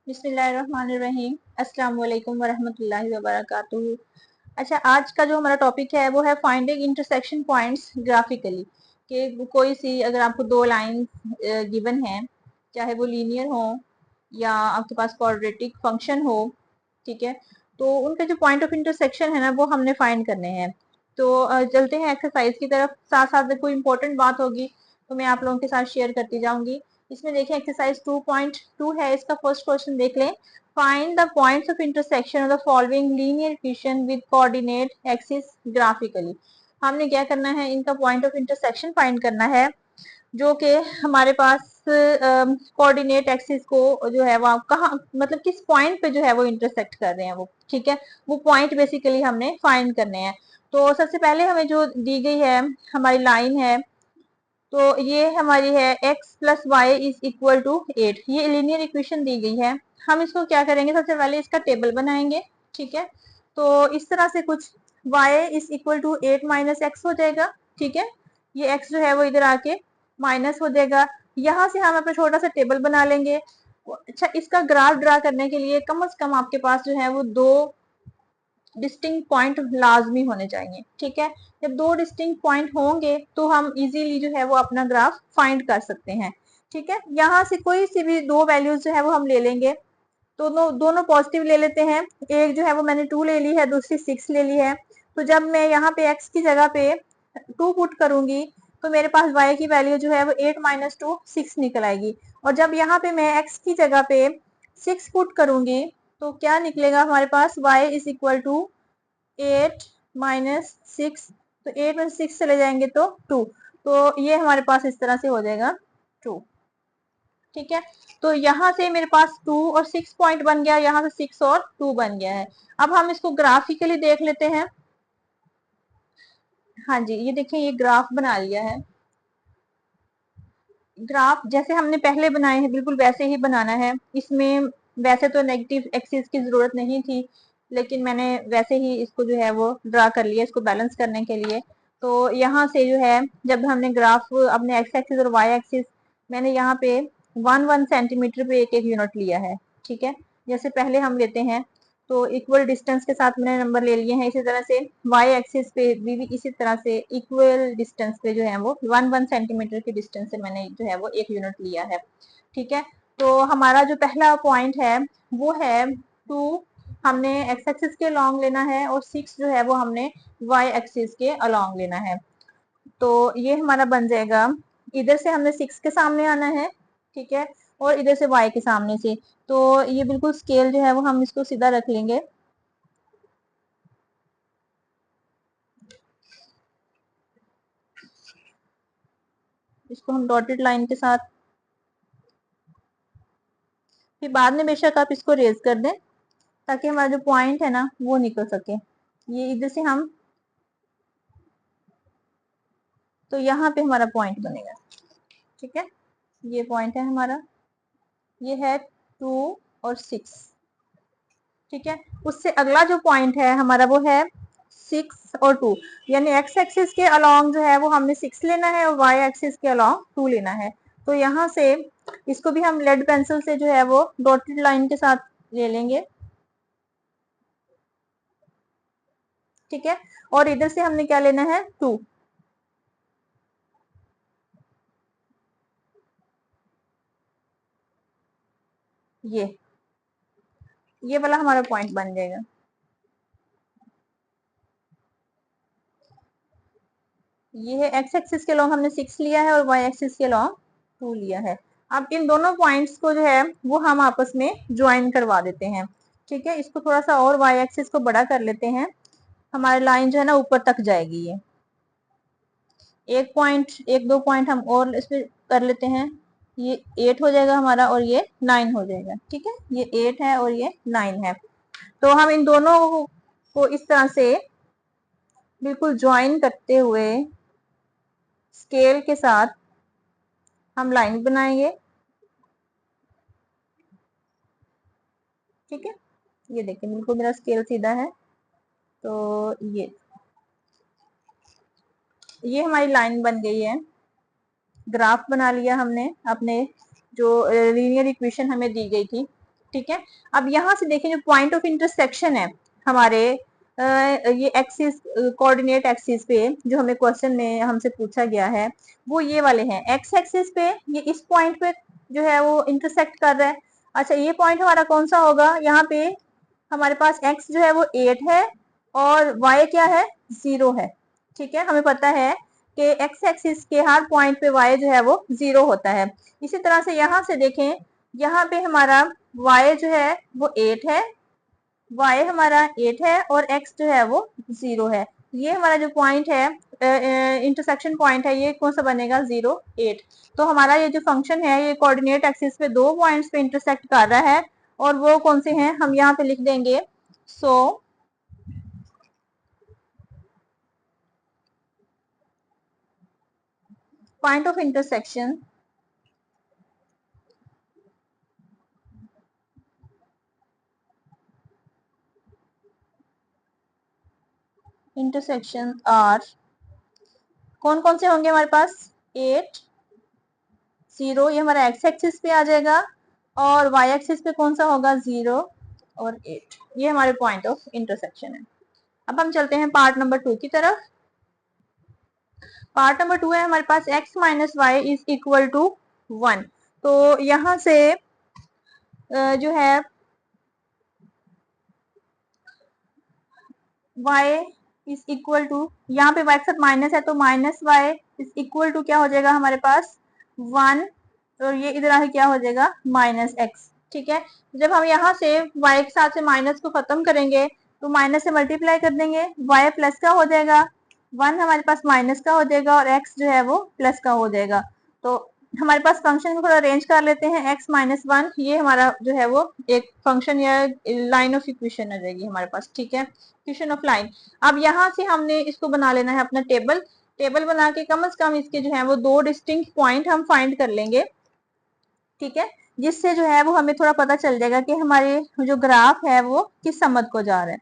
बिस्मिल्लाहिर्रहमानिर्रहीम। अस्सलाम वालेकुम वरहमतुल्लाहि वबरकातुहू। अच्छा, आज का जो हमारा टॉपिक है वो है फाइंडिंग इंटरसेक्शन पॉइंट्स ग्राफिकली। कि कोई सी अगर आपको दो लाइन गिवन है, चाहे वो लीनियर हो या आपके पास क्वाड्रेटिक फंक्शन हो, ठीक है, तो उनका जो पॉइंट ऑफ इंटरसेक्शन है ना वो हमने फाइंड करने हैं। तो चलते हैं एक्सरसाइज की तरफ। साथ साथ में कोई इंपॉर्टेंट बात होगी तो मैं आप लोगों के साथ शेयर करती जाऊंगी। इसमें देखें एक्सरसाइज 2.2 है, इसका फर्स्ट क्वेश्चन देख लें। Find the points of intersection of the following linear equation with coordinate axis graphically. हमने क्या करना है, इनका पॉइंट ऑफ इंटरसेक्शन फाइंड करना है, जो कि हमारे पास कोऑर्डिनेट एक्सिस को जो है वो कहाँ, मतलब किस पॉइंट पे जो है वो इंटरसेक्ट कर रहे हैं वो, ठीक है, वो पॉइंट बेसिकली हमने फाइंड करने हैं। तो सबसे पहले हमें जो दी गई है हमारी लाइन है, तो ये हमारी है x plus Y is equal to 8। ये लीनियर इक्वेशन दी गई है। हम इसको क्या करेंगे, सबसे पहले इसका टेबल बनाएंगे, ठीक है। तो इस तरह से कुछ y is equal to 8 minus X हो जाएगा, ठीक है। ये x जो है वो इधर आके माइनस हो जाएगा। यहाँ से हम अपना छोटा सा टेबल बना लेंगे। अच्छा, इसका ग्राफ ड्रा करने के लिए कम से कम आपके पास जो है वो दो डिस्टिंक्ट पॉइंट लाजमी होने चाहिए, ठीक है। जब दो डिस्टिंक्ट पॉइंट होंगे तो हम इजीली जो है वो अपना ग्राफ फाइंड कर सकते हैं, ठीक है। यहाँ से कोई सी भी दो वैल्यूज जो है वो हम ले लेंगे। दोनों दोनों पॉजिटिव ले लेते हैं। एक जो है वो मैंने 2 ले ली है, दूसरी 6 ले ली है। तो जब मैं यहाँ पे x की जगह पे 2 पुट करूंगी तो मेरे पास y की वैल्यू जो है वो 8 माइनस 2 6 निकल आएगी। और जब यहाँ पे मैं x की जगह पे 6 पुट करूंगी तो क्या निकलेगा हमारे पास, y is equal to 8 minus 6। तो 8 में 6 चले जाएंगे तो 2। तो ये हमारे पास इस तरह से हो जाएगा 2, ठीक है। तो यहाँ से मेरे पास 2 और 6 पॉइंट बन गया, यहाँ से 6 और 2 बन गया है। अब हम इसको ग्राफिकली देख लेते हैं। हाँ जी, ये देखिए ये ग्राफ बना लिया है। ग्राफ जैसे हमने पहले बनाए हैं बिल्कुल वैसे ही बनाना है। इसमें वैसे तो नेगेटिव एक्सिस की जरूरत नहीं थी, लेकिन मैंने वैसे ही इसको जो है वो ड्रा कर लिया इसको बैलेंस करने के लिए। तो यहाँ से जो है जब हमने ग्राफ अपने एक्स एक्सिस और वाई एक्सिस, मैंने यहाँ पे 1 1 सेंटीमीटर पे एक एक यूनिट लिया है, ठीक है। जैसे पहले हम लेते हैं तो इक्वल डिस्टेंस के साथ मैंने नंबर ले लिए हैं। इसी तरह से वाई एक्सिस पे भी इसी तरह से इक्वल डिस्टेंस पे जो है वो 1 1 सेंटीमीटर के डिस्टेंस से मैंने जो है वो एक यूनिट लिया है, ठीक है। तो हमारा जो पहला पॉइंट है वो है 2, हमने एक्स एक्सिस के अलोंग लेना है, और 6 जो है वो हमने वाई एक्सिस के अलोंग लेना है। तो ये हमारा बन जाएगा, इधर से हमने 6 के सामने आना है, ठीक है, और इधर से y के सामने से। तो ये बिल्कुल स्केल जो है वो हम इसको सीधा रख लेंगे। इसको हम डॉटेड लाइन के साथ, फिर बाद में बेशक आप इसको रेज कर दें ताकि हमारा जो पॉइंट है ना वो निकल सके। ये इधर से हम, तो यहाँ पे हमारा पॉइंट बनेगा, ठीक है। ये पॉइंट है हमारा, ये है 2 और 6, ठीक है। उससे अगला जो पॉइंट है हमारा वो है 6 और 2। यानी एक्स एक्सिस के अलोंग जो है वो हमने 6 लेना है और वाई एक्सिस के अलोंग 2 लेना है। तो यहाँ से इसको भी हम लेड पेंसिल से जो है वो डॉटेड लाइन के साथ ले लेंगे, ठीक है। और इधर से हमने क्या लेना है, 2। ये वाला हमारा पॉइंट बन जाएगा। ये है एक्स एक्सिस के लॉन्ग हमने 6 लिया है और वाई एक्सिस के लॉन्ग 2 लिया है। अब इन दोनों पॉइंट्स को जो है वो हम आपस में ज्वाइन करवा देते हैं, ठीक है। इसको थोड़ा सा और वाई एक्सिस को बड़ा कर लेते हैं, हमारी लाइन जो है ना ऊपर तक जाएगी। ये एक पॉइंट, एक दो पॉइंट हम और इसमें कर लेते हैं। ये 8 हो जाएगा हमारा और ये 9 हो जाएगा, ठीक है। ये 8 है और ये 9 है। तो हम इन दोनों को इस तरह से बिल्कुल ज्वाइन करते हुए स्केल के साथ हम लाइन बनाएंगे, ठीक है। ये देखिए बिल्कुल मेरा स्केल सीधा है। तो ये हमारी लाइन बन गई है। ग्राफ बना लिया हमने अपने जो लीनियर इक्वेशन हमें दी गई थी। ठीक है। अब यहाँ से देखें जो पॉइंट ऑफ इंटरसेक्शन है हमारे ये एक्सिस कोऑर्डिनेट एक्सिस पे जो हमें क्वेश्चन में हमसे पूछा गया है वो ये वाले हैं। एक्स एक्सिस पे ये इस पॉइंट पे जो है वो इंटरसेक्ट कर रहा है। अच्छा ये पॉइंट हमारा कौन सा होगा, यहाँ पे हमारे पास एक्स जो है वो 8 है और वाई क्या है 0 है। ठीक है, हमें पता है कि एक्स एक्सिस के हर पॉइंट पे वाई जो है वो 0 होता है। इसी तरह से यहाँ से देखें, यहाँ पे हमारा वाई जो है वो 8 है, वाई हमारा 8 है और एक्स जो है वो 0 है। ये हमारा जो पॉइंट है इंटरसेक्शन पॉइंट है ये कौन सा बनेगा 0 8। तो हमारा ये जो फंक्शन है ये कोऑर्डिनेट एक्सिस पे दो पॉइंट्स पे इंटरसेक्ट कर रहा है और वो कौन से हैं हम यहाँ पे लिख देंगे। So point of intersection intersection are कौन कौन से होंगे हमारे पास 8 0 ये हमारा एक्स एक्सिस पे आ जाएगा और वाई एक्सिस पे कौन सा होगा 0 और 8। ये हमारे पॉइंट ऑफ इंटरसेक्शन है। अब हम चलते हैं पार्ट नंबर 2 की तरफ। पार्ट नंबर 2 है हमारे पास x minus Y is equal to 1। तो यहां से जो है y इज इक्वल टू, यहाँ पे y के साथ माइनस है तो minus Y is equal to क्या हो जाएगा हमारे पास 1 और ये इधर आके क्या हो जाएगा माइनस एक्स। ठीक है, जब हम यहाँ से y के साथ से माइनस को खत्म करेंगे तो माइनस से मल्टीप्लाई कर देंगे, y प्लस का हो जाएगा, 1 हमारे पास माइनस का हो जाएगा और x जो है वो प्लस का हो जाएगा। तो हमारे पास फंक्शन को थोड़ा अरेंज कर लेते हैं, x माइनस 1 ये हमारा जो है वो एक फंक्शन या लाइन ऑफ इक्वेशन आ जाएगी हमारे पास। ठीक है, इक्वेशन ऑफ लाइन। अब यहाँ से हमने इसको बना लेना है अपना टेबल। टेबल बना के कम से कम इसके जो है वो दो डिस्टिंक्ट पॉइंट हम फाइंड कर लेंगे। ठीक है, जिससे जो है वो हमें थोड़ा पता चल जाएगा कि हमारे जो ग्राफ है वो किस समत को जा रहा है।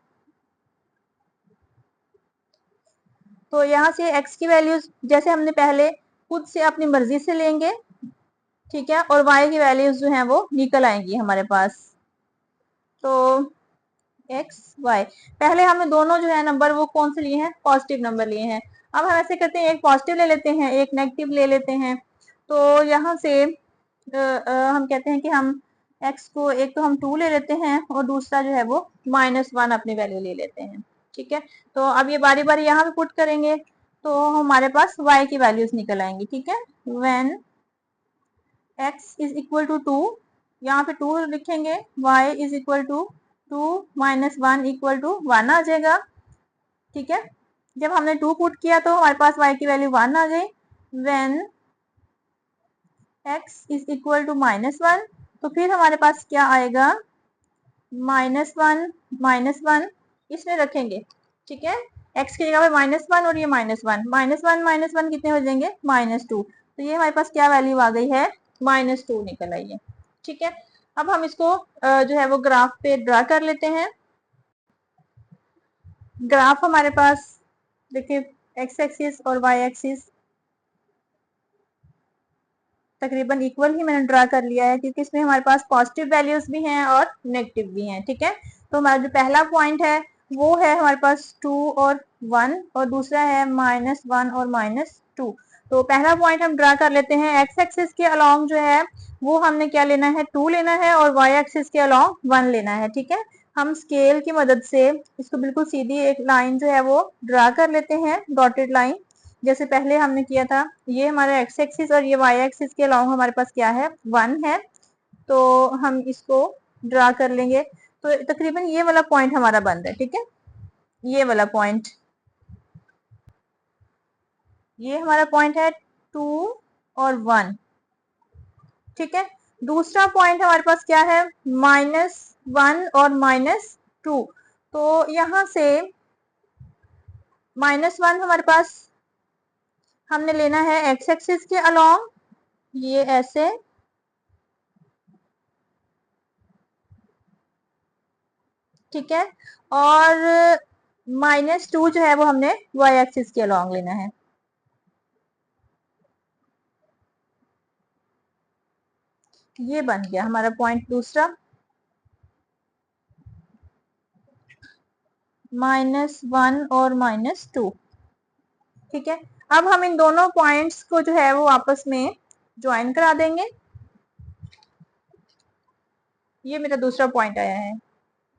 तो यहाँ से x की वैल्यूज जैसे हमने पहले खुद से अपनी मर्जी से लेंगे, ठीक है, और y की वैल्यूज जो है वो निकल आएंगी हमारे पास। तो x y पहले हमने दोनों जो है नंबर वो कौन से लिए हैं पॉजिटिव नंबर लिए हैं। अब हम ऐसे करते हैं एक पॉजिटिव ले लेते हैं एक नेगेटिव ले लेते हैं। तो यहाँ से हम कहते हैं कि हम x को एक तो हम 2 ले लेते हैं और दूसरा जो है वो -1 अपनी वैल्यू ले लेते हैं। ठीक है, तो अब ये बारी बारी यहाँ पे पुट करेंगे तो हमारे पास y की वैल्यूज निकल आएंगी। ठीक है, when x is equal to 2, यहाँ पे 2 लिखेंगे, y is equal to 2 minus 1 equal to 1 आ जाएगा। ठीक है, जब हमने 2 पुट किया तो हमारे पास y की वैल्यू 1 आ गई। When x is equal to -1 तो फिर हमारे पास क्या आएगा -1 इसमें रखेंगे। ठीक है, x की जगह पे -1 और ये -1 -1 कितने हो जाएंगे -2। तो ये हमारे पास क्या वैल्यू आ गई है -2 निकल आई है। ठीक है, अब हम इसको जो है वो ग्राफ पे ड्रा कर लेते हैं। ग्राफ हमारे पास देखिए एक्स एक्सिस और वाई एक्सिस तकरीबन इक्वल ही मैंने ड्रा कर लिया है क्योंकि इसमें हमारे पास पॉजिटिव वैल्यूज भी हैं और नेगेटिव भी हैं। ठीक है, तो हमारा जो पहला पॉइंट है वो है हमारे पास 2 और 1 और दूसरा है -1 और -2। तो पहला पॉइंट हम ड्रा कर लेते हैं, एक्स एक्सिस के अलोंग जो है वो हमने क्या लेना है 2 लेना है और वाई एक्सिस के अलोंग 1 लेना है। ठीक है, हम स्केल की मदद से इसको बिल्कुल सीधी एक लाइन जो है वो ड्रा कर लेते हैं, डॉटेड लाइन जैसे पहले हमने किया था। ये हमारा एक्स एक्सिस और ये वाई एक्सिस के अलावा हमारे पास क्या है 1 है, तो हम इसको ड्रा कर लेंगे। तो तकरीबन ये वाला पॉइंट हमारा बन रहा है। ठीक है, ये वाला पॉइंट, ये हमारा पॉइंट है 2 और 1। ठीक है, दूसरा पॉइंट हमारे पास क्या है -1 और -2। तो यहां से -1 हमारे पास हमने लेना है एक्स एक्सिस के अलोंग, ये ऐसे, ठीक है, और -2 जो है वो हमने वाई एक्सिस के अलोंग लेना है। ये बन गया हमारा पॉइंट दूसरा। -1 और -2। ठीक है, अब हम इन दोनों पॉइंट्स को जो है वो आपस में ज्वाइन करा देंगे। ये मेरा दूसरा पॉइंट आया है।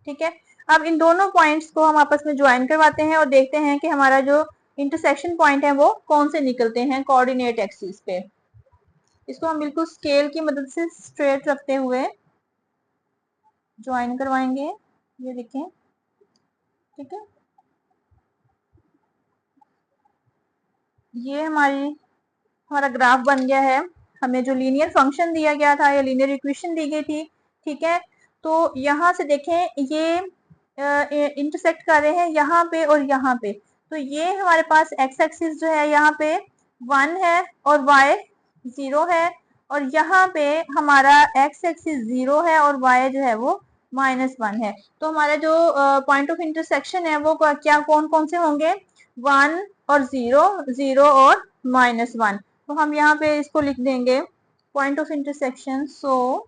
ठीक है, अब इन दोनों पॉइंट्स को हम आपस में ज्वाइन करवाते हैं और देखते हैं कि हमारा जो इंटरसेक्शन पॉइंट है वो कौन से निकलते हैं कोऑर्डिनेट एक्सिस पे। इसको हम बिल्कुल स्केल की मदद से स्ट्रेट रखते हुए ज्वाइन करवाएंगे। ये देखें, ठीक है, ये हमारा ग्राफ बन गया है। हमें जो लीनियर फंक्शन दिया गया था या लीनियर इक्वेशन दी गई थी, ठीक है, तो यहाँ से देखें ये इंटरसेक्ट कर रहे हैं यहाँ पे और यहाँ पे। तो ये हमारे पास एक्स एक्सिस जो है यहाँ पे 1 है और वाई 0 है, और यहाँ पे हमारा एक्स एक्सिस 0 है और वाई जो है वो -1 है। तो हमारा जो पॉइंट ऑफ इंटरसेक्शन है वो क्या कौन कौन से होंगे, 1 और 0, 0 और -1। तो हम यहाँ पे इसको लिख देंगे point of intersection. So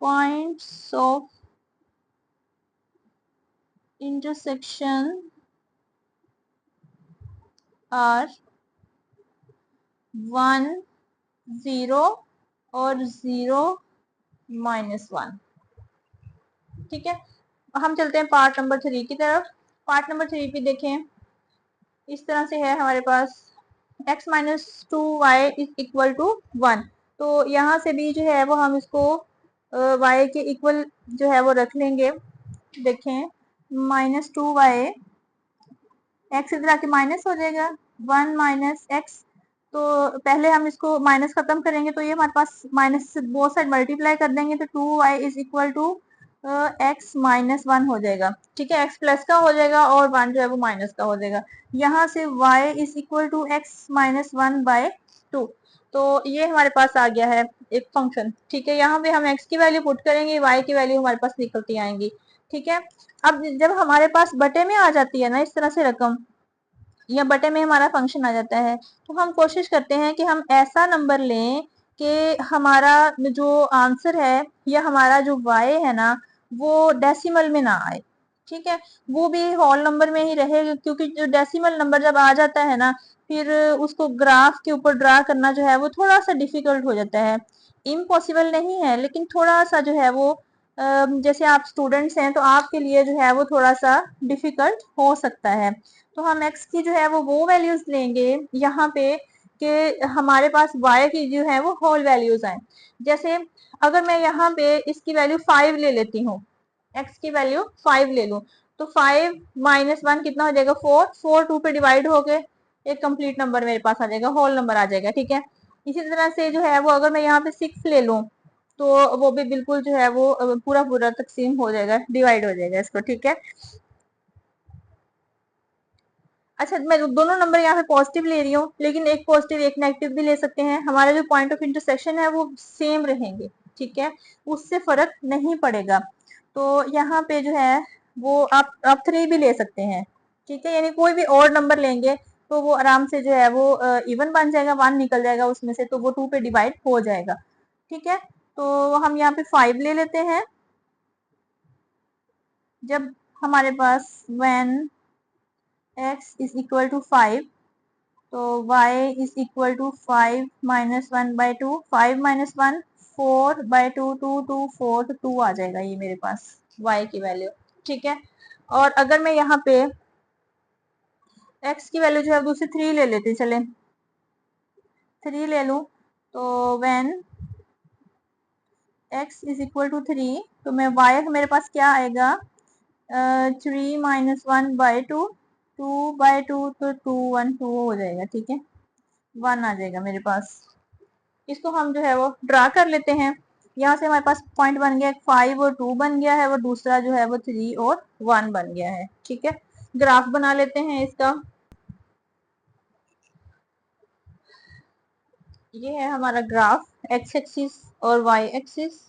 points of intersection are 1, 0 और 0, -1। ठीक है, हम चलते हैं पार्ट नंबर 3 की तरफ। पार्ट नंबर 3 पे देखें, इस तरह से है हमारे पास x - 2y is equal to 1। तो यहाँ से भी जो है वो हम इसको y के इक्वल जो है वो रख लेंगे। देखें, -2y, x इधर आके माइनस हो जाएगा, 1 - x। तो पहले हम इसको माइनस खत्म करेंगे तो ये हमारे पास माइनस से बोथ साइड मल्टीप्लाई कर देंगे तो 2y is equal to x -1 हो जाएगा। ठीक है, x प्लस का हो जाएगा और 1 जो है वो माइनस का हो जाएगा। यहाँ से y is equal to x -1/2। तो ये हमारे पास आ गया है एक फंक्शन। ठीक है, यहाँ पे हम x की वैल्यू पुट करेंगे, y की वैल्यू हमारे पास निकलती आएंगी। ठीक है, अब जब हमारे पास बटे में आ जाती है ना इस तरह से रकम, या बटे में हमारा फंक्शन आ जाता है, तो हम कोशिश करते हैं कि हम ऐसा नंबर लें कि हमारा जो आंसर है या हमारा जो y है ना वो डेसिमल में ना आए। ठीक है, वो भी होल नंबर में ही रहे, क्योंकि जो डेसिमल नंबर जब आ जाता है ना फिर उसको ग्राफ के ऊपर ड्रा करना जो है वो थोड़ा सा डिफिकल्ट हो जाता है। इम्पॉसिबल नहीं है, लेकिन थोड़ा सा जो है वो जैसे आप स्टूडेंट्स हैं तो आपके लिए जो है वो थोड़ा सा डिफिकल्ट हो सकता है। तो हम x की जो है वो वैल्यूज लेंगे यहाँ पे कि हमारे पास y की जो है वो होल वैल्यूज आए। जैसे अगर मैं यहाँ पे इसकी वैल्यू 5 ले लेती हूँ, x की वैल्यू 5 ले लूँ, तो 5 -1 कितना हो जाएगा, 4। 4 2 पे डिवाइड हो गए, एक कंप्लीट नंबर मेरे पास आ जाएगा, होल नंबर आ जाएगा। ठीक है, इसी तरह से जो है वो अगर मैं यहाँ पे 6 ले लूँ तो वो भी बिल्कुल जो है वो पूरा पूरा तकसीम हो जाएगा, डिवाइड हो जाएगा इसको। ठीक है, अच्छा मैं दोनों नंबर यहाँ पे पॉजिटिव ले रही हूँ, लेकिन एक पॉजिटिव एक नेगेटिव भी ले सकते हैं, हमारा जो पॉइंट ऑफ इंटरसेक्शन है वो सेम रहेंगे। ठीक है, उससे फर्क नहीं पड़ेगा। तो यहाँ पे जो है वो आप 3 भी ले सकते हैं। ठीक है, यानी कोई भी और नंबर लेंगे तो वो आराम से जो है वो इवन बन जाएगा, 1 निकल जाएगा उसमें से, तो वो 2 पे डिवाइड हो जाएगा। ठीक है, तो हम यहाँ पे 5 ले लेते हैं। जब हमारे पास when x is equal to 5, तो y इज इक्वल टू 5 -1/2, 5 -1 4/2, 2 2 4, तो 2 आ जाएगा ये मेरे पास y की वैल्यू। ठीक है, और अगर मैं यहाँ पे x की वैल्यू जो है दूसरी 3 ले लेते, चले 3 ले लूं, तो when x is equal to 3, तो मैं y मेरे पास क्या आएगा, 3 -1/2, 2/2, तो 2 1 2 हो जाएगा। ठीक है, 1 आ जाएगा मेरे पास। इसको हम जो है वो ड्रा कर लेते हैं। यहाँ से हमारे पास पॉइंट बन गया, 5 और 2 बन गया है, और दूसरा जो है वो 3 और 1 बन गया है। ठीक है, ग्राफ बना लेते हैं इसका। ये है हमारा ग्राफ, एक्स एक्सिस और वाई एक्सिस।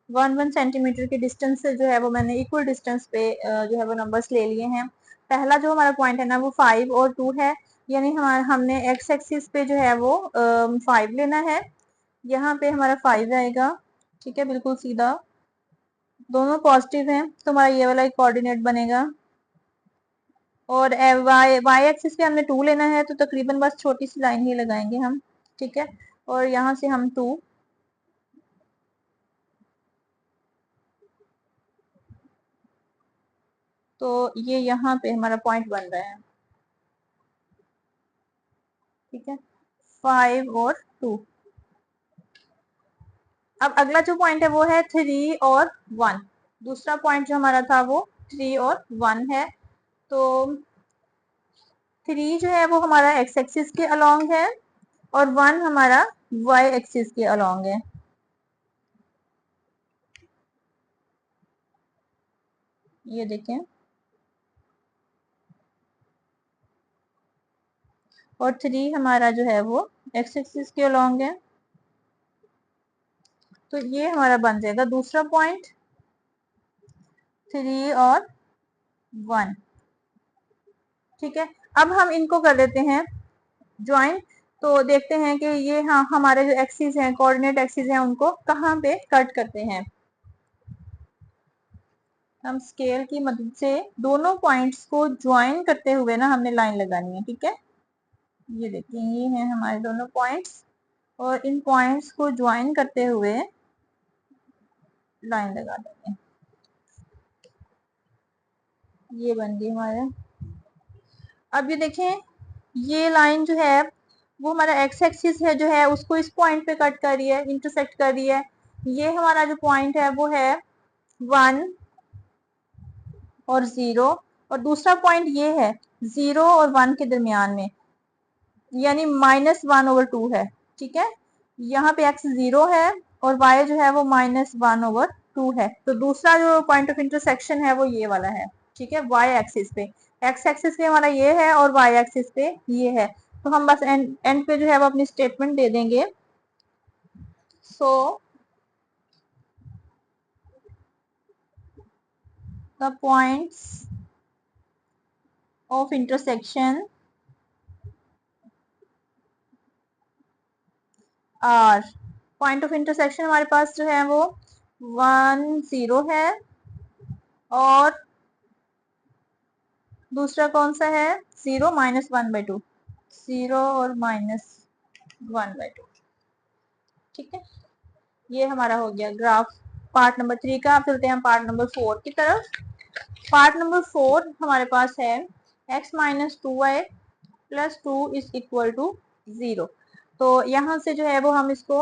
1 सेंटीमीटर के डिस्टेंस से जो है वो मैंने इक्वल डिस्टेंस पे जो है वो नंबर्स ले लिए हैं। पहला जो हमारा पॉइंट है ना वो 5 और 2 है, यानी हमने एक्स एक्सिस पे जो है वो 5 लेना है, यहाँ पे हमारा 5 आएगा, ठीक है, बिल्कुल सीधा, दोनों पॉजिटिव हैं तो हमारा ये वाला कोऑर्डिनेट बनेगा। और वाई एक्सिस पे हमने 2 लेना है तो तकरीबन बस छोटी सी लाइन ही लगाएंगे हम, ठीक है। और यहाँ से हम 2, तो ये यहाँ पे हमारा पॉइंट बन रहा है, ठीक है, 5 और 2। अब अगला जो पॉइंट है वो है 3 और 1। दूसरा पॉइंट जो हमारा था वो 3 और 1 है। तो 3 जो है वो हमारा एक्स एक्सिस के अलोंग है और 1 हमारा वाई एक्सिस के अलोंग है। ये देखें, और 3 हमारा जो है वो एक्स एक्सिस के अलोंग है। तो ये हमारा बन जाएगा दूसरा पॉइंट, 3 और 1, ठीक है। अब हम इनको कर देते हैं ज्वाइन, तो देखते हैं कि ये, हाँ, हमारे जो एक्सिस हैं, कोऑर्डिनेट एक्सिस हैं, उनको कहाँ पे कट करते हैं। हम स्केल की मदद से दोनों पॉइंट्स को ज्वाइन करते हुए ना हमने लाइन लगानी है, ठीक है। ये देखिए, ये हैं हमारे दोनों पॉइंट्स, और इन पॉइंट्स को ज्वाइन करते हुए लाइन लगा देंगे। ये बन गई हमारे। अब ये देखें, ये लाइन जो है वो हमारा एक्स एक्सिस है जो है उसको इस पॉइंट पे कट कर रही है, इंटरसेक्ट कर रही है। ये हमारा जो पॉइंट है वो है 1 और 0, और दूसरा पॉइंट ये है 0 और 1 के दरमियान में, यानी -1/2 है, ठीक है। यहाँ पे x 0 है और y जो है वो -1/2 है। तो दूसरा जो पॉइंट ऑफ इंटरसेक्शन है वो ये वाला है, ठीक है, y एक्सिस पे। x एक्सिस पे हमारा ये है और y एक्सिस पे ये है। तो हम बस एंड पे जो है वो अपनी स्टेटमेंट दे देंगे। So the points of intersection are, point of intersection हमारे पास जो है वो 1 0 है, और दूसरा कौन सा है 0 -1/2, 0 और -1/2, ठीक है। ये हमारा हो गया ग्राफ पार्ट नंबर 3 का। अब चलते हैं हम पार्ट नंबर 4 की तरफ। पार्ट नंबर 4 हमारे पास है x - 2y + 2 = 0। तो यहाँ से जो है वो हम इसको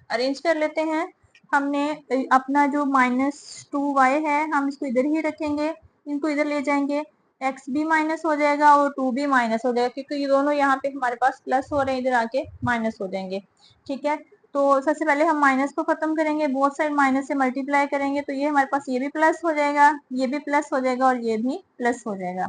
अरेंज कर लेते हैं। हमने अपना जो -2y है हम इसको इधर ही रखेंगे, इनको इधर ले जाएंगे, x भी माइनस हो जाएगा और 2 भी माइनस हो जाएगा, क्योंकि ये दोनों यहाँ पे हमारे पास प्लस हो रहे हैं, इधर आके माइनस हो जाएंगे, ठीक है। तो सबसे पहले हम माइनस को खत्म करेंगे, बोथ साइड माइनस से मल्टीप्लाई करेंगे, तो ये हमारे पास ये भी प्लस हो जाएगा, ये भी प्लस हो जाएगा और ये भी प्लस हो जाएगा,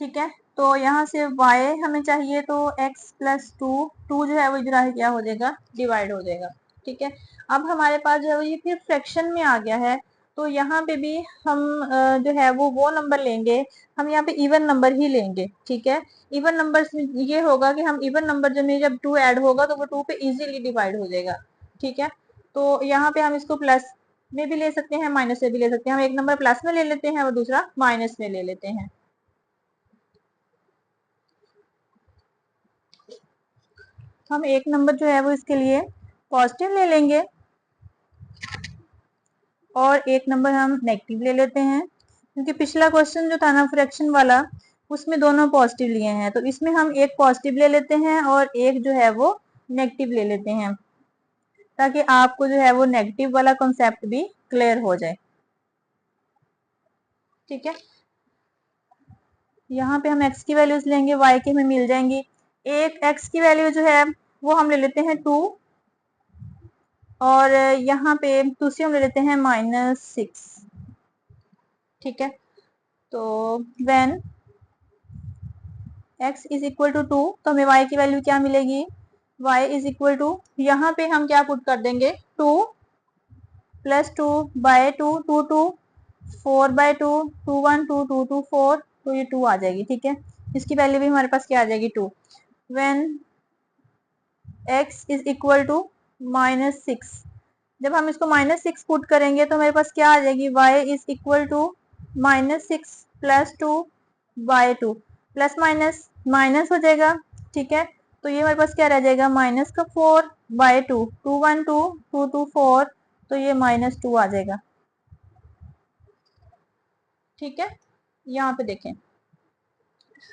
ठीक है। तो यहाँ से y हमें चाहिए, तो x + 2 जो है वो इधर आके क्या हो जाएगा, डिवाइड हो जाएगा, ठीक है। अब हमारे पास जो है ये फिर फ्रैक्शन में आ गया है, तो यहाँ पे भी हम जो है वो नंबर लेंगे, हम यहाँ पे इवन नंबर ही लेंगे, ठीक है। इवन नंबर ये होगा कि हम इवन नंबर जो में जब 2 ऐड होगा तो वो 2 पे इजीली डिवाइड हो जाएगा, ठीक है। तो यहाँ पे हम इसको प्लस में भी ले सकते हैं, माइनस में भी ले सकते हैं। हम एक नंबर प्लस में ले लेते हैं और दूसरा माइनस में ले लेते हैं। हम एक नंबर जो है वो इसके लिए पॉजिटिव ले लेंगे और एक नंबर हम नेगेटिव ले लेते हैं, क्योंकि पिछला क्वेश्चन जो था ना फ्रैक्शन वाला, उसमें दोनों पॉजिटिव लिए हैं, तो इसमें हम एक पॉजिटिव ले लेते हैं और एक जो है वो नेगेटिव ले लेते हैं, ताकि आपको जो है वो नेगेटिव वाला कॉन्सेप्ट भी क्लियर हो जाए, ठीक है। यहाँ पे हम x की वैल्यूज लेंगे, y की हमें मिल जाएंगी। एक x की वैल्यू जो है वो हम ले लेते हैं 2, और यहाँ पे दूसरी हम ले लेते हैं -6, ठीक है। तो व्हेन x = 2, तो हमें y की वैल्यू क्या मिलेगी, y = यहाँ पे हम क्या पुट कर देंगे, 2 + 2/2, 2 2, 4/2, 2 1, 2 2, 2 4, तो ये 2 आ जाएगी, ठीक है। इसकी वैल्यू भी हमारे पास क्या आ जाएगी, 2। When x is equal to -6। जब हम इसको -6 पुट करेंगे तो मेरे पास क्या आ जाएगी, y is equal to -6 plus 2 by 2, plus minus minus हो जाएगा, ठीक है। तो ये हमारे पास क्या रह जाएगा, माइनस का 4 बाय 2, 2 1 2, 2 2 4, तो ये -2 आ जाएगा, ठीक है। यहाँ पे देखें,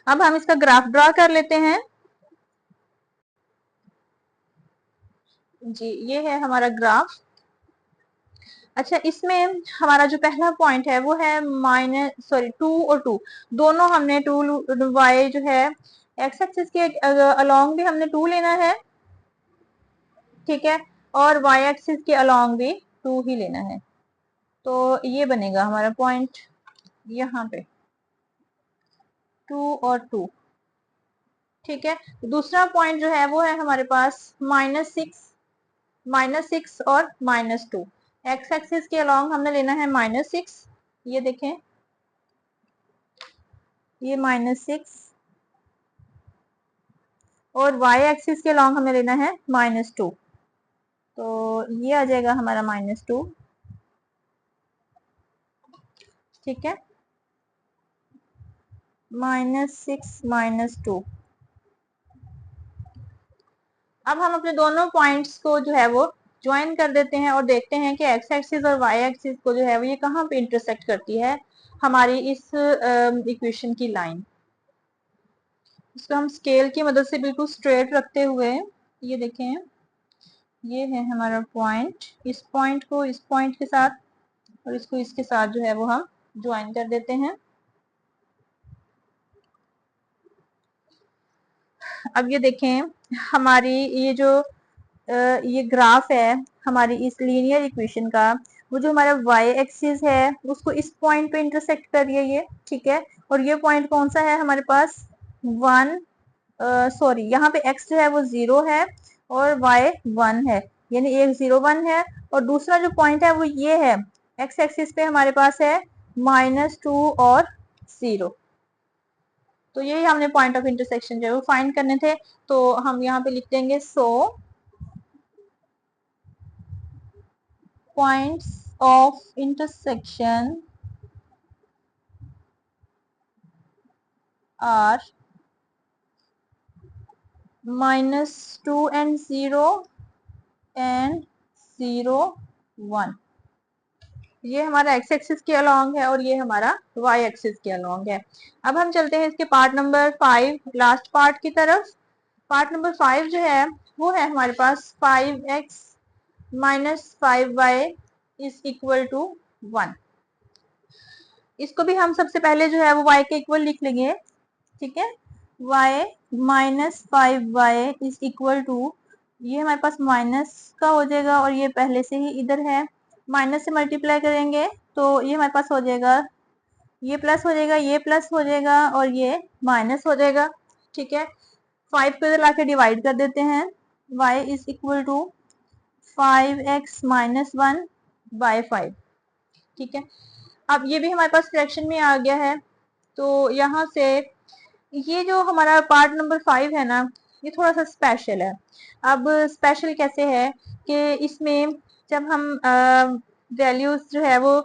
अब हम इसका ग्राफ ड्रा कर लेते हैं। जी ये है हमारा ग्राफ। अच्छा, इसमें हमारा जो पहला पॉइंट है वो है टू और टू, दोनों हमने टू वाई जो है एक्स एक्सिस के अलोंग भी हमने टू लेना है, ठीक है, और वाई एक्सिस के अलोंग भी टू ही लेना है। तो ये बनेगा हमारा पॉइंट यहाँ पे, टू और टू, ठीक है। दूसरा पॉइंट जो है वो है हमारे पास -6 और -2। एक्स एक्सिस के अलोंग हमने लेना है -6, ये देखें, ये -6, और y एक्सिस के लॉन्ग हमें लेना है -2, तो ये आ जाएगा हमारा -2, ठीक है, -6 -2। अब हम अपने दोनों पॉइंट्स को जो है वो ज्वाइन कर देते हैं और देखते हैं कि एक्स एक्सिस और वाई एक्सिस को जो है वो ये कहाँ पे इंटरसेक्ट करती है हमारी इस इक्वेशन की लाइन। इसको हम स्केल की मदद से बिल्कुल स्ट्रेट रखते हुए, ये देखें, ये है हमारा पॉइंट, इस पॉइंट को इस पॉइंट के साथ और इसको इसके साथ जो है वो हम ज्वाइन कर देते हैं। अब ये देखें, हमारी ये जो ये ग्राफ है हमारी इस लीनियर इक्वेशन का, वो जो हमारा y एक्सिस है उसको इस पॉइंट पे इंटरसेक्ट कर रही है ये, ठीक है। और ये पॉइंट कौन सा है हमारे पास, वन, सॉरी यहाँ पे x जो है वो 0 है और y 1 है, यानी एक 0 1 है, और दूसरा जो पॉइंट है वो ये है, x एक्सिस पे हमारे पास है -2 और 0। तो यही हमने पॉइंट ऑफ इंटरसेक्शन जो है वो फाइंड करने थे, तो हम यहाँ पे लिख देंगे, so points of intersection are -2 and 0 and 0 1। ये हमारा एक्स एक्सिस के अलोंग है और ये हमारा वाई एक्सिस के अलोंग है। अब हम चलते हैं इसके पार्ट नंबर 5, लास्ट पार्ट की तरफ। पार्ट नंबर 5 जो है वो है हमारे पास 5x -5y is equal to 1। इसको भी हम सबसे पहले जो है वो y के इक्वल लिख लेंगे, ठीक है। y -5y is equal to, ये हमारे पास माइनस का हो जाएगा और ये पहले से ही इधर है, माइनस से मल्टीप्लाई करेंगे तो ये हमारे पास हो जाएगा, ये प्लस हो जाएगा, ये प्लस हो जाएगा और ये माइनस हो जाएगा, ठीक है। 5 को इधर लाके डिवाइड कर देते हैं, y is equal to 5x -1 by 5, ठीक है। अब ये भी हमारे पास फ्रैक्शन में आ गया है, तो यहाँ से ये जो हमारा पार्ट नंबर 5 है ना, ये थोड़ा सा स्पेशल है। अब स्पेशल कैसे है कि इसमें जब हम वैल्यूज जो है वो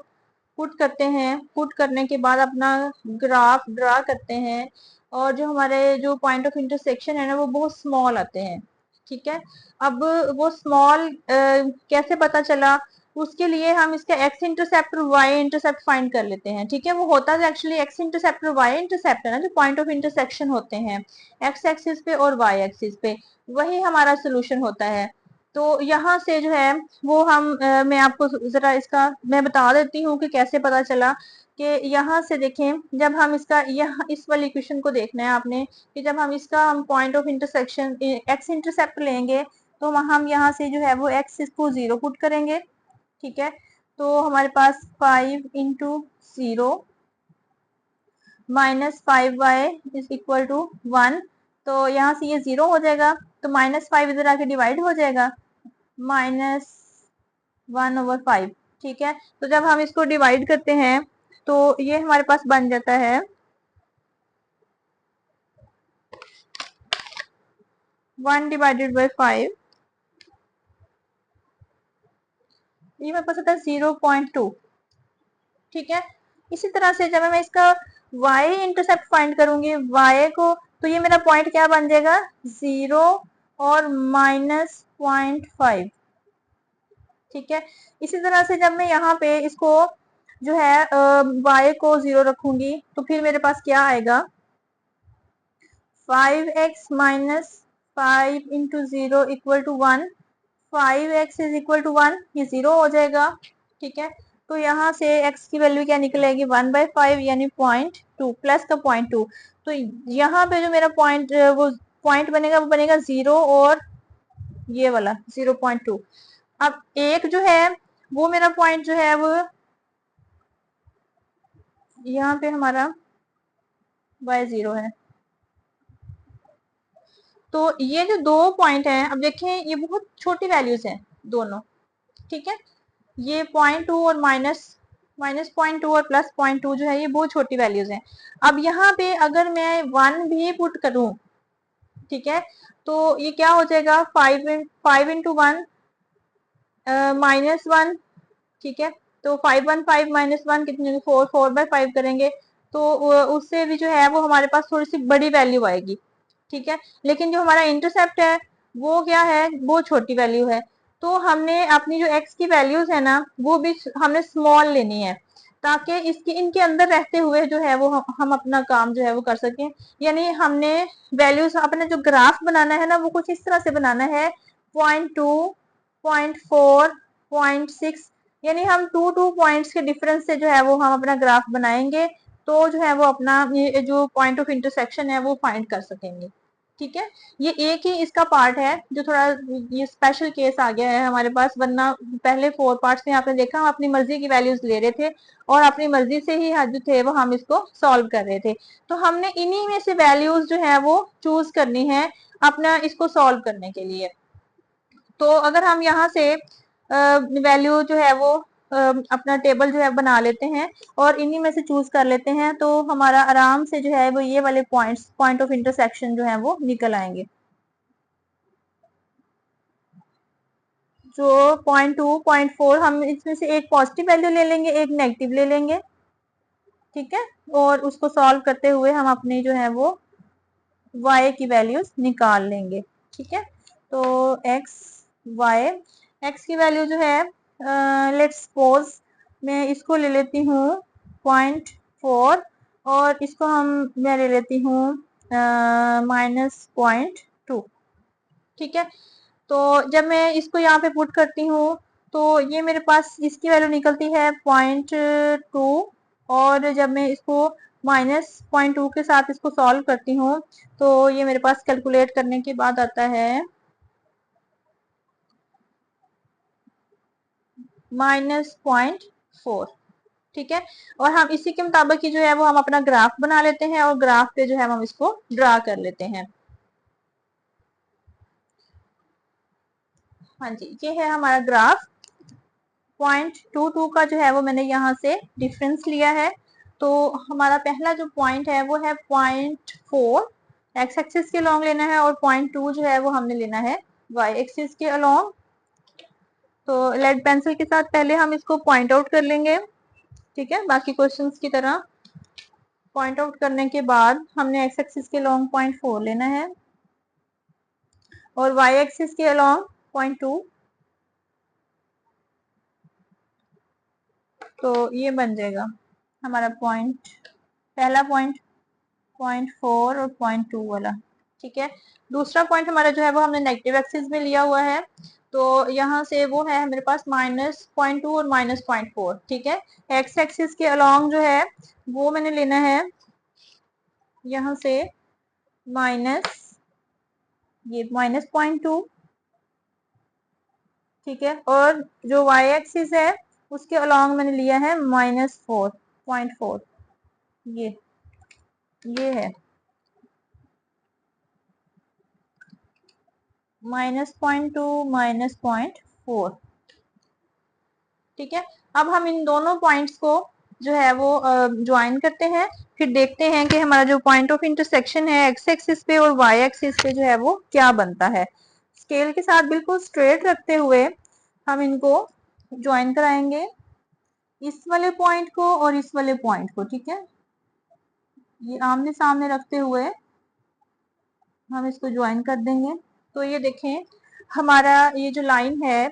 पुट करते हैं, पुट करने के बाद अपना ग्राफ ड्रा करते हैं, और जो हमारे जो पॉइंट ऑफ इंटरसेक्शन है ना वो बहुत स्मॉल आते हैं, ठीक है। अब वो स्मॉल कैसे पता चला, उसके लिए हम इसका एक्स इंटरसेप्ट और वाई इंटरसेप्ट फाइंड कर लेते हैं, ठीक है। वो होता है एक्चुअली एक्स इंटरसेप्ट और वाई इंटरसेप्ट है ना, जो पॉइंट ऑफ इंटरसेक्शन होते हैं एक्स एक्सिस पे और वाई एक्सिस पे, वही हमारा सोल्यूशन होता है। तो यहाँ से जो है वो हम मैं आपको जरा इसका मैं बता देती हूँ कि कैसे पता चला। कि यहाँ से देखें, जब हम इसका यहाँ इस वाली इक्वेशन को देखना है आपने, कि जब हम इसका हम point of intersection x intercept लेंगे तो हम यहाँ से जो है वो एक्स को 0 पुट करेंगे, ठीक है। तो हमारे पास 5 into 0 -5y is equal to 1, तो यहाँ से ये 0 हो जाएगा, तो -5 इधर आके डिवाइड हो जाएगा, -1/5, ठीक है। तो जब हम इसको डिवाइड करते हैं तो ये हमारे पास बन जाता है 1 डिवाइडेड बाई 5, ये मेरे पास आता है 0.2। ठीक है, इसी तरह से जब मैं इसका y इंटरसेप्ट फाइंड करूंगी y को, तो ये मेरा पॉइंट क्या बन जाएगा, 0 और -0.5। ठीक है, इसी तरह से जब मैं यहाँ पे इसको जो है y को 0 रखूंगी, तो फिर मेरे पास क्या आएगा, 5x minus 5 into 0 equal to 1, 5x is equal to 1, ये 0 हो जाएगा। ठीक है, तो यहाँ से x की वैल्यू क्या निकलेगी, 1/5 यानी 0.2 प्लस का 0.2। तो यहाँ पे जो मेरा पॉइंट वो पॉइंट बनेगा वो बनेगा 0 और ये वाला 0.2। अब एक जो है वो मेरा पॉइंट जो है वो यहाँ पे हमारा y0 है। तो ये जो दो पॉइंट है, अब देखें ये बहुत छोटी वैल्यूज हैं दोनों। ठीक है, ये 0.2 और -0.2 और +0.2 जो है ये बहुत छोटी वैल्यूज हैं। अब यहाँ पे अगर मैं 1 भी पुट करूं, ठीक है, तो ये क्या हो जाएगा, 5 इंटू 1 -1। ठीक है, तो 5 -1 कितने, 4/5 करेंगे, तो उससे भी जो है वो हमारे पास थोड़ी सी बड़ी वैल्यू आएगी। ठीक है, लेकिन जो हमारा इंटरसेप्ट है वो क्या है, वो छोटी वैल्यू है। तो हमने अपनी जो x की वैल्यूज है ना वो भी हमने स्मॉल लेनी है, ताकि इसके इनके अंदर रहते हुए जो है वो हम अपना काम जो है वो कर सकें। यानी हमने वैल्यूज, अपना जो ग्राफ बनाना है ना वो कुछ इस तरह से बनाना है, 0.2, 0.4, 0.6, यानी हम टू पॉइंट्स के डिफरेंस से जो है वो हम अपना ग्राफ बनाएंगे, तो जो है वो अपना ये जो पॉइंट ऑफ इंटरसेक्शन है वो फाइंड कर सकेंगे। ठीक है, ये एक ही इसका पार्ट है जो थोड़ा ये स्पेशल केस आ गया है हमारे पास, वरना पहले 4 पार्ट्स में आपने देखा हम अपनी मर्जी की वैल्यूज ले रहे थे और अपनी मर्जी से ही जो थे वो हम इसको सॉल्व कर रहे थे। तो हमने इन्हीं में से वैल्यूज जो है वो चूज करनी है अपना इसको सॉल्व करने के लिए। तो अगर हम यहाँ से वैल्यू जो है वो अपना टेबल जो है बना लेते हैं और इन्हीं में से चूज कर लेते हैं, तो हमारा आराम से जो है वो ये वाले पॉइंट्स, पॉइंट ऑफ इंटरसेक्शन जो है वो निकल आएंगे। जो 0.2, 0.4 हम इसमें से एक पॉजिटिव वैल्यू ले लेंगे, एक नेगेटिव ले लेंगे। ठीक है, और उसको सॉल्व करते हुए हम अपनी जो है वो y की वैल्यूज निकाल लेंगे। ठीक है, तो x y, x की वैल्यू जो है लेट्स सपोज मैं इसको ले लेती हूँ 0.4 और इसको मैं ले लेती हूँ -0.2। ठीक है, तो जब मैं इसको यहाँ पे पुट करती हूँ तो ये मेरे पास इसकी वैल्यू निकलती है 0.2, और जब मैं इसको -0.2 के साथ इसको सॉल्व करती हूँ तो ये मेरे पास कैलकुलेट करने के बाद आता है -0.4। ठीक है, और हम इसी के मुताबिक ही जो है वो हम अपना ग्राफ बना लेते हैं और ग्राफ पे जो है हम इसको ड्रा कर लेते हैं। हाँ जी, ये है हमारा ग्राफ। 0.22 का जो है वो मैंने यहाँ से डिफरेंस लिया है। तो हमारा पहला जो पॉइंट है वो है 0.4, एक्स एक्सिस के अलोंग लेना है, और 0.2 जो है वो हमने लेना है वाई एक्सिस के अलोंग। तो लेड पेंसिल के साथ पहले हम इसको पॉइंट आउट कर लेंगे। ठीक है, बाकी क्वेश्चंस की तरह पॉइंट आउट करने के बाद हमने एक्स एक्सिस के अलोंग 0.4 लेना है और वाई एक्सिस के अलोंग 0.2। तो ये बन जाएगा हमारा पॉइंट, पहला पॉइंट 0.4 और 0.2 वाला। ठीक है, दूसरा पॉइंट हमारा जो है वो हमने नेगेटिव एक्सिस में लिया हुआ है, तो यहाँ से वो है मेरे पास -0.2 और -0.4। ठीक है, एक्स एक्सिस के अलोंग जो है वो मैंने लेना है यहाँ से माइनस, ये -0.2। ठीक है, और जो वाई एक्सिस है उसके अलोंग मैंने लिया है -4.4। ये है -0.2 -0.4। ठीक है, अब हम इन दोनों पॉइंट्स को जो है वो ज्वाइन करते हैं, फिर देखते हैं कि हमारा जो पॉइंट ऑफ इंटरसेक्शन है एक्स एक्सिस पे और वाई एक्सिस पे जो है वो क्या बनता है। स्केल के साथ बिल्कुल स्ट्रेट रखते हुए हम इनको ज्वाइन कराएंगे, इस वाले पॉइंट को और इस वाले पॉइंट को, ठीक है। ये आमने सामने रखते हुए हम इसको ज्वाइन कर देंगे। तो ये देखें हमारा ये जो लाइन है,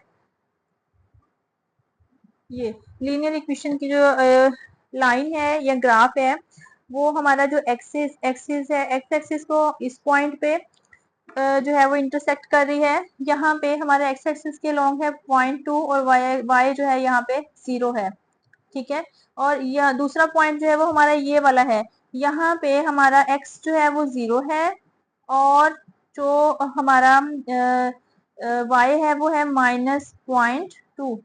ये लीनियर इक्वेशन की जो लाइन है या ग्राफ है, वो हमारा जो एक्सिस एक्सिस है, एक्स एक्सिस को इस पॉइंट पे जो है वो इंटरसेक्ट कर रही है। यहाँ पे हमारे एक्स एक्सिस के लॉन्ग है 0.2 और वाई वाई जो है यहाँ पे 0 है, ठीक है। और यह दूसरा पॉइंट जो है वो हमारा ये वाला है, यहाँ पे हमारा x जो है वो 0 है और जो हमारा y है वो है -0.2,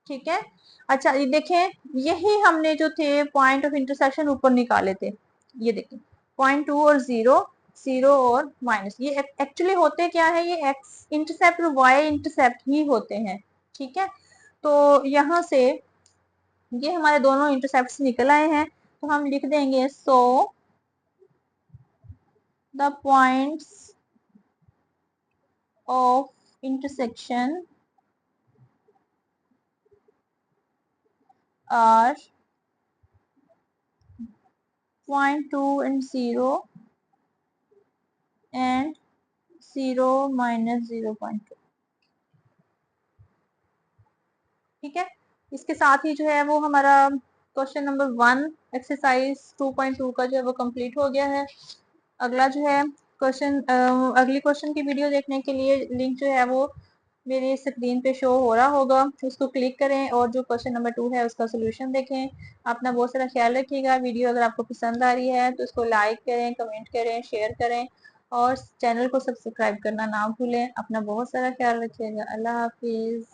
ठीक है। अच्छा ये देखें, यही हमने जो थे पॉइंट ऑफ इंटरसेक्शन ऊपर निकाले थे, ये देखें 0.2 और 0, 0 और माइनस, ये एक्चुअली होते क्या है, ये एक्स इंटरसेप्ट और वाई इंटरसेप्ट ही होते हैं, ठीक है। तो यहाँ से ये हमारे दोनों इंटरसेप्ट निकल आए हैं, तो हम लिख देंगे so the points of intersection are 0.2 and 0 and 0 minus 0.2, ठीक है। इसके साथ ही जो है वो हमारा क्वेश्चन नंबर 1 एक्सरसाइज 2.2 का जो है वो कंप्लीट हो गया है। अगला जो है क्वेश्चन, अगली क्वेश्चन की वीडियो देखने के लिए लिंक जो है वो मेरी स्क्रीन पे शो हो रहा होगा, उसको क्लिक करें और जो क्वेश्चन नंबर 2 है उसका सोल्यूशन देखें। अपना बहुत सारा ख्याल रखिएगा। वीडियो अगर आपको पसंद आ रही है तो इसको लाइक करें, कमेंट करें, शेयर करें और चैनल को सब्सक्राइब करना ना भूलें। अपना बहुत सारा ख्याल रखिएगा। अल्लाह हाफिज।